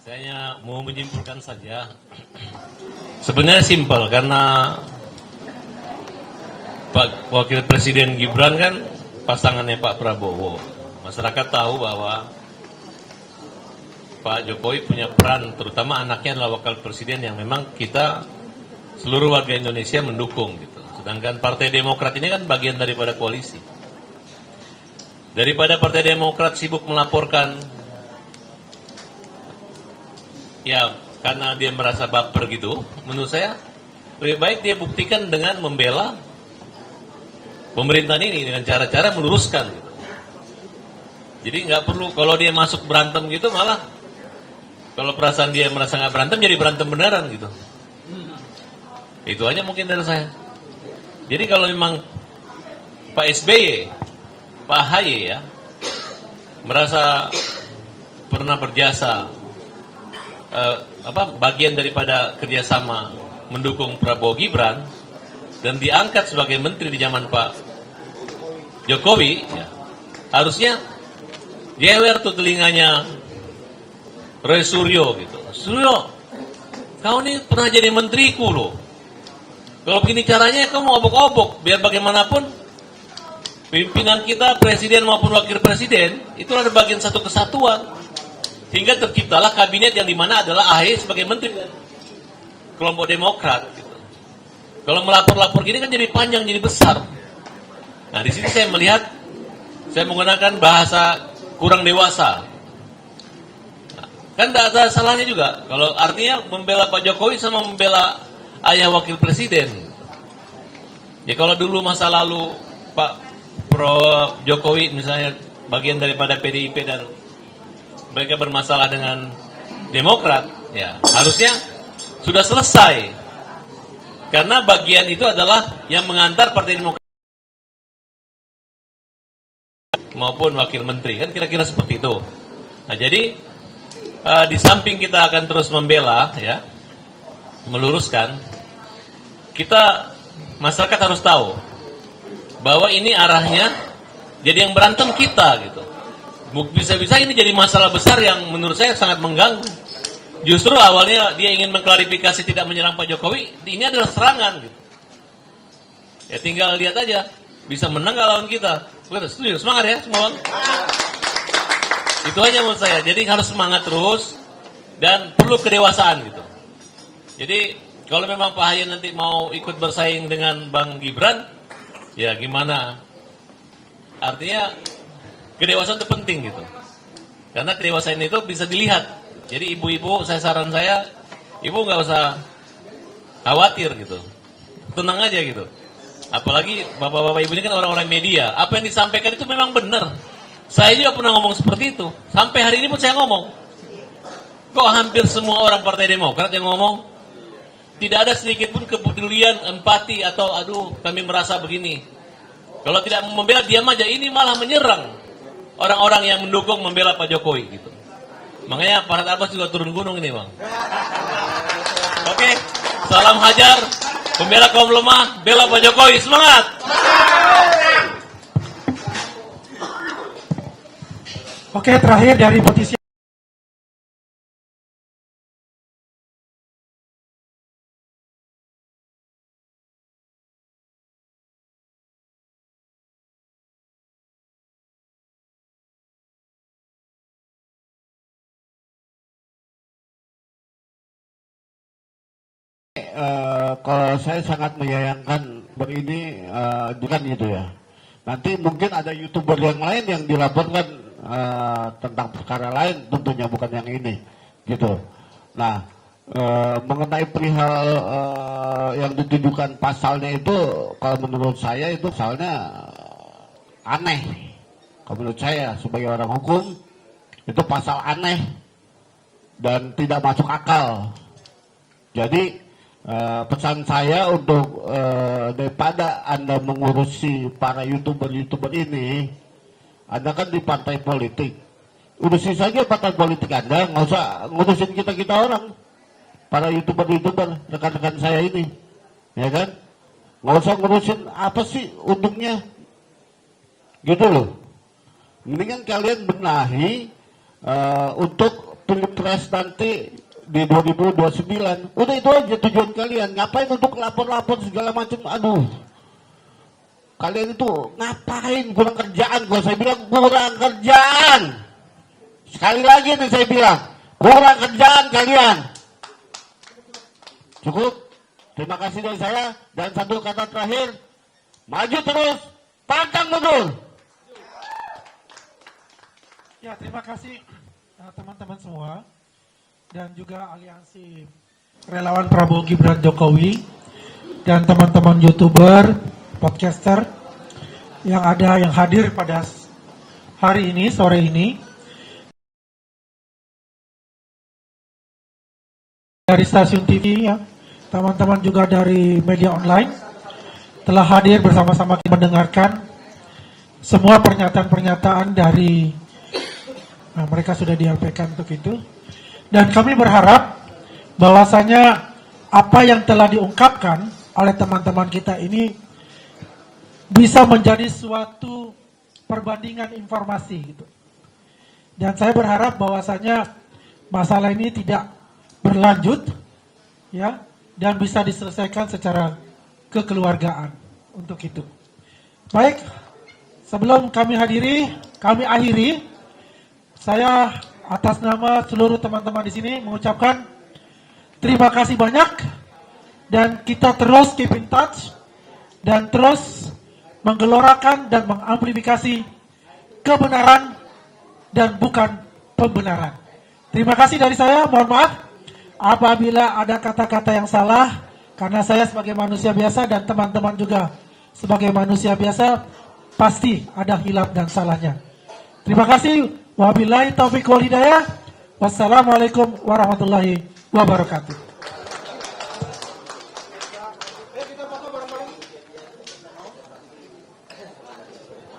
Saya mau menyimpulkan saja. Sebenarnya simpel karena Pak Wakil Presiden Gibran kan pasangannya Pak Prabowo. Masyarakat tahu bahwa Pak Jokowi punya peran, terutama anaknya adalah Wakil Presiden yang memang kita seluruh warga Indonesia mendukung gitu. Sedangkan Partai Demokrat ini kan bagian daripada koalisi. Daripada Partai Demokrat sibuk melaporkan, ya karena dia merasa baper gitu, menurut saya lebih baik dia buktikan dengan membela pemerintahan ini dengan cara-cara meluruskan gitu. Jadi nggak perlu kalau dia masuk berantem gitu, malah kalau perasaan dia merasa nggak berantem jadi berantem beneran gitu. Itu aja mungkin dari saya. Jadi kalau memang Pak SBY, Pak AHY ya merasa pernah berjasa bagian daripada kerjasama mendukung Prabowo Gibran dan diangkat sebagai menteri di zaman Pak Jokowi, ya, harusnya jewer tuh telinganya Roy Suryo gitu. Suryo, kau ini pernah jadi menteriku loh. Kalau begini caranya kamu obok-obok, biar bagaimanapun pimpinan kita, presiden maupun wakil presiden, itu ada bagian satu kesatuan. Hingga terciptalah kabinet yang dimana adalah AHY sebagai menteri kelompok Demokrat. Gitu. Kalau melapor-lapor gini kan jadi panjang, jadi besar. Nah di sini saya melihat, saya menggunakan bahasa kurang dewasa. Nah, kan tidak ada salahnya juga. Kalau artinya membela Pak Jokowi sama membela ayah wakil presiden. Ya kalau dulu masa lalu Pak Jokowi misalnya bagian daripada PDIP dan mereka bermasalah dengan Demokrat, ya harusnya sudah selesai. Karena bagian itu adalah yang mengantar Partai Demokrat maupun wakil menteri, kan kira-kira seperti itu. Nah jadi di samping kita akan terus membela, ya, meluruskan, kita masyarakat harus tahu bahwa ini arahnya jadi yang berantem kita gitu. Bisa-bisa ini jadi masalah besar yang menurut saya sangat mengganggu. Justru awalnya dia ingin mengklarifikasi tidak menyerang Pak Jokowi, ini adalah serangan gitu. Ya tinggal lihat aja, bisa menang gak lawan kita. Setuju, semangat ya semua. Itu aja menurut saya. Jadi harus semangat terus dan perlu kedewasaan gitu. Jadi kalau memang Pak AHY nanti mau ikut bersaing dengan Bang Gibran, ya gimana? Artinya kedewasaan itu penting gitu. Karena kedewasaan itu bisa dilihat. Jadi ibu-ibu, saran saya, ibu nggak usah khawatir gitu. Tenang aja gitu. Apalagi bapak-bapak ibu ini kan orang-orang media. Apa yang disampaikan itu memang benar. Saya juga pernah ngomong seperti itu. Sampai hari ini pun saya ngomong. Kok hampir semua orang Partai Demokrat yang ngomong, tidak ada sedikit pun kepedulian, empati, atau aduh kami merasa begini. Kalau tidak membela, diam aja. Ini malah menyerang orang-orang yang mendukung membela Pak Jokowi gitu. Makanya Farhad Abbas juga turun gunung ini, Bang. Oke, salam hajar, pembela kaum lemah, bela Pak Jokowi, semangat. Oke, terakhir dari petisi. Kalau saya sangat menyayangkan begini, bukan gitu ya. Nanti mungkin ada YouTuber yang lain yang dilaporkan tentang perkara lain, tentunya bukan yang ini, gitu. Nah, mengenai perihal yang ditujukan pasalnya itu, kalau menurut saya itu pasalnya aneh. Kalau menurut saya sebagai orang hukum itu pasal aneh dan tidak masuk akal. Jadi pesan saya untuk daripada Anda mengurusi para YouTuber ini, Anda kan di partai politik, urusin saja partai politik Anda, nggak usah ngurusin kita orang, para YouTuber rekan-rekan saya ini, ya kan? Nggak usah ngurusin apa sih untungnya, gitu loh. Mendingan kalian benahi untuk pilpres nanti di 2029. Udah itu aja tujuan kalian. Ngapain untuk lapor-lapor segala macam? Aduh. Kalian itu ngapain? Kurang kerjaan. Saya bilang kurang kerjaan. Sekali lagi nih saya bilang, kurang kerjaan kalian. Cukup. Terima kasih dari saya. Dan satu kata terakhir, maju terus, pantang mundur. Ya, terima kasih teman-teman semua dan juga aliansi relawan Prabowo Gibran Jokowi dan teman-teman YouTuber, podcaster yang hadir pada hari ini, sore ini. Dari stasiun TV ya, teman-teman juga dari media online telah hadir bersama-sama mendengarkan semua pernyataan-pernyataan dari mereka sudah disampaikan untuk itu. Dan kami berharap bahwasanya apa yang telah diungkapkan oleh teman-teman kita ini bisa menjadi suatu perbandingan informasi gitu. Dan saya berharap bahwasanya masalah ini tidak berlanjut ya dan bisa diselesaikan secara kekeluargaan untuk itu. Baik, sebelum kami akhiri, saya atas nama seluruh teman-teman di sini mengucapkan terima kasih banyak dan kita terus keep in touch dan terus menggelorakan dan mengamplifikasi kebenaran dan bukan pembenaran. Terima kasih dari saya, mohon maaf apabila ada kata-kata yang salah, karena saya sebagai manusia biasa dan teman-teman juga sebagai manusia biasa, pasti ada hilaf dan salahnya. Terima kasih. Wabillahi taufiq wal hidayah. Wassalamualaikum warahmatullahi wabarakatuh.